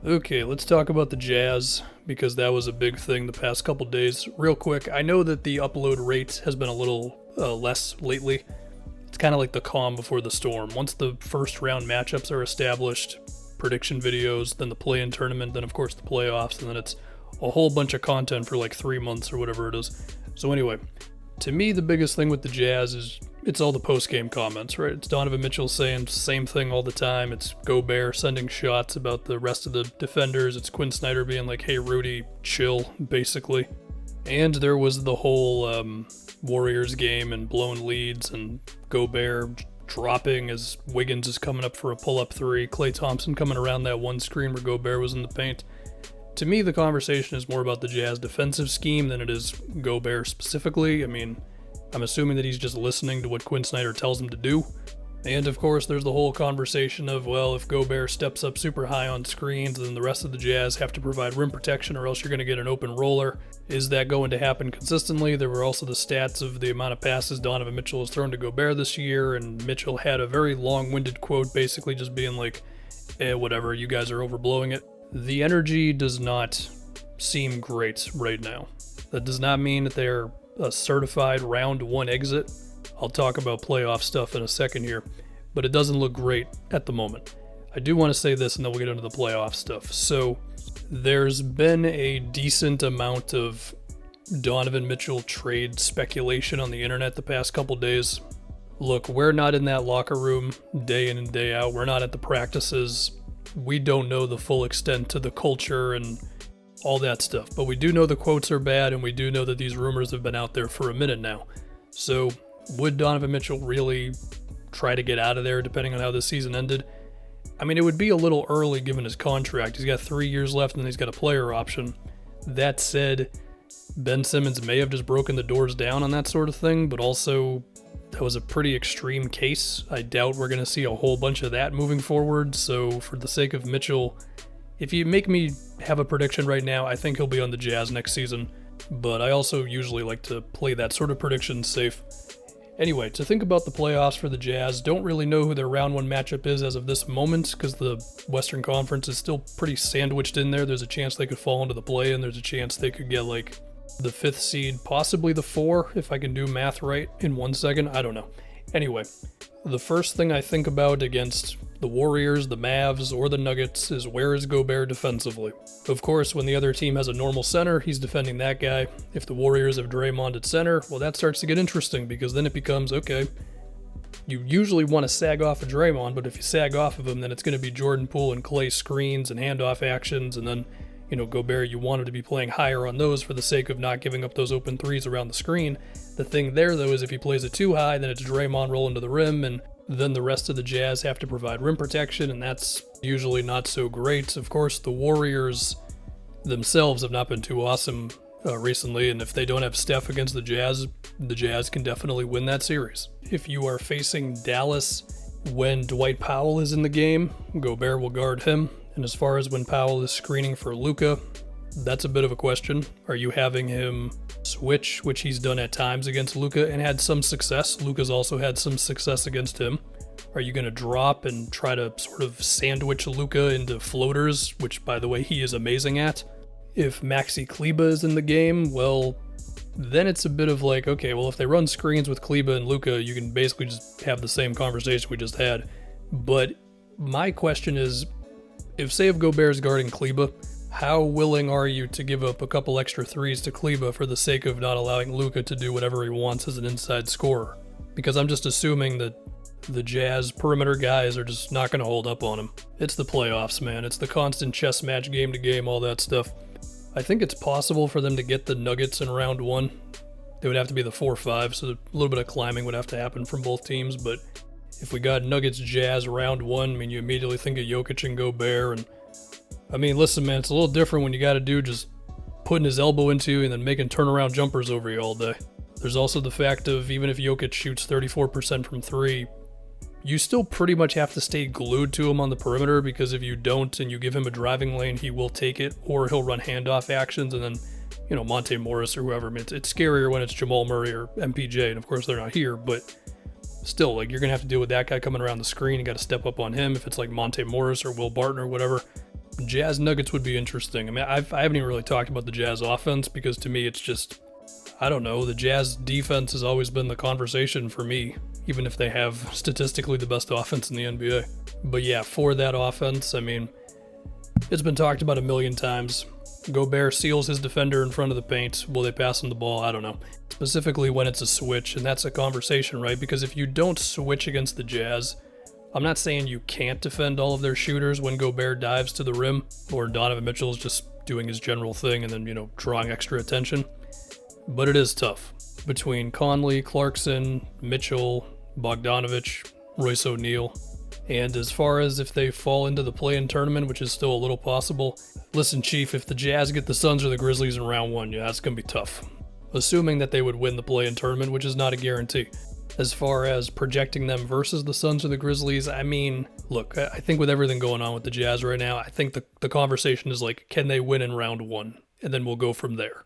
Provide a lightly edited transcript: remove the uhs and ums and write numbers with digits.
Okay, let's talk about the Jazz, because that was a big thing the past couple days. Real quick, I know that the upload rate has been a little less lately. It's kind of like the calm before the storm. Once the first round matchups are established, prediction videos, then the play-in tournament, then of course the playoffs, and then it's a whole bunch of content for like 3 months or whatever it is. So anyway, to me the biggest thing with the Jazz is it's all the post-game comments, right? It's Donovan Mitchell saying the same thing all the time. It's Gobert sending shots about the rest of the defenders. It's Quinn Snyder being like, hey Rudy, chill, basically. And there was the whole Warriors game and blown leads and Gobert dropping as Wiggins is coming up for a pull-up three. Klay Thompson coming around that one screen where Gobert was in the paint. To me, the conversation is more about the Jazz defensive scheme than it is Gobert specifically. I mean, I'm assuming that he's just listening to what Quinn Snyder tells him to do. And of course, there's the whole conversation of, well, if Gobert steps up super high on screens, then the rest of the Jazz have to provide rim protection or else you're going to get an open roller. Is that going to happen consistently? There were also the stats of the amount of passes Donovan Mitchell has thrown to Gobert this year, and Mitchell had a very long-winded quote basically just being like, whatever, you guys are overblowing it. The energy does not seem great right now. That does not mean that they're a certified round one exit. I'll talk about playoff stuff in a second here, but it doesn't look great at the moment. I do want to say this and then we'll get into the playoff stuff. So there's been a decent amount of Donovan Mitchell trade speculation on the internet the past couple days. Look, we're not in that locker room day in and day out. We're not at the practices. We don't know the full extent to the culture and all that stuff, but we do know the quotes are bad, and we do know that these rumors have been out there for a minute now. So would Donovan Mitchell really try to get out of there depending on how this season ended? I mean, it would be a little early given his contract. He's got 3 years left and then he's got a player option. That said, Ben Simmons may have just broken the doors down on that sort of thing, but also that was a pretty extreme case. I doubt we're going to see a whole bunch of that moving forward. So for the sake of Mitchell, if you make me have a prediction right now, I think he'll be on the Jazz next season, but I also usually like to play that sort of prediction safe. Anyway, to think about the playoffs for the Jazz, don't really know who their round one matchup is as of this moment because the Western Conference is still pretty sandwiched in there. There's a chance they could fall into the play-in. There's a chance they could get like the 5th seed, possibly the 4, if I can do math right in 1 second. I don't know. Anyway, the first thing I think about against the Warriors, the Mavs, or the Nuggets is where is Gobert defensively? Of course, when the other team has a normal center, he's defending that guy. If the Warriors have Draymond at center, well, that starts to get interesting because then it becomes, okay, you usually want to sag off of Draymond, but if you sag off of him, then it's going to be Jordan Poole and Klay screens and handoff actions, and then, you know, Gobert, you want him to be playing higher on those for the sake of not giving up those open threes around the screen. The thing there, though, is if he plays it too high, then it's Draymond rolling to the rim, and then the rest of the Jazz have to provide rim protection, and that's usually not so great. Of course, the Warriors themselves have not been too awesome recently, and if they don't have Steph against the Jazz can definitely win that series. If you are facing Dallas when Dwight Powell is in the game, Gobert will guard him. And as far as when Powell is screening for Luka, that's a bit of a question. Are you having him switch, which he's done at times against Luka and had some success? Luka's also had some success against him. Are you going to drop and try to sort of sandwich Luka into floaters, which, by the way, he is amazing at? If Maxi Kleber is in the game, well, then it's a bit of like, okay, well, if they run screens with Kleber and Luka, you can basically just have the same conversation we just had. But my question is, if Gobert's guarding Kleber, how willing are you to give up a couple extra threes to Kleber for the sake of not allowing Luka to do whatever he wants as an inside scorer? Because I'm just assuming that the Jazz perimeter guys are just not going to hold up on him. It's the playoffs, man. It's the constant chess match game to game, all that stuff. I think it's possible for them to get the Nuggets in round one. They would have to be the 4-5, so a little bit of climbing would have to happen from both teams, but if we got Nuggets Jazz round one, I mean, you immediately think of Jokic and Gobert, and I mean, listen, man, it's a little different when you got a dude just putting his elbow into you and then making turnaround jumpers over you all day. There's also the fact of even if Jokic shoots 34% from 3, you still pretty much have to stay glued to him on the perimeter, because if you don't and you give him a driving lane, he will take it, or he'll run handoff actions, and then, you know, Monte Morris or whoever. I mean, it's scarier when it's Jamal Murray or MPJ, and of course they're not here, but still, like, you're going to have to deal with that guy coming around the screen. You got to step up on him if it's like Monte Morris or Will Barton or whatever. Jazz Nuggets would be interesting. I mean, I haven't even really talked about the Jazz offense because to me it's just, I don't know, the Jazz defense has always been the conversation for me, even if they have statistically the best offense in the NBA. But yeah, for that offense, I mean, it's been talked about a million times. Gobert seals his defender in front of the paint. Will they pass him the ball? I don't know. Specifically when it's a switch, and that's a conversation, right? Because if you don't switch against the Jazz, I'm not saying you can't defend all of their shooters when Gobert dives to the rim, or Donovan Mitchell's just doing his general thing and then, drawing extra attention. But it is tough. Between Conley, Clarkson, Mitchell, Bogdanovich, Royce O'Neal. And as far as if they fall into the play-in tournament, which is still a little possible, listen, Chief, if the Jazz get the Suns or the Grizzlies in round one, yeah, that's going to be tough. Assuming that they would win the play-in tournament, which is not a guarantee. As far as projecting them versus the Suns or the Grizzlies, I mean, look, I think with everything going on with the Jazz right now, I think the conversation is like, can they win in round one? And then we'll go from there.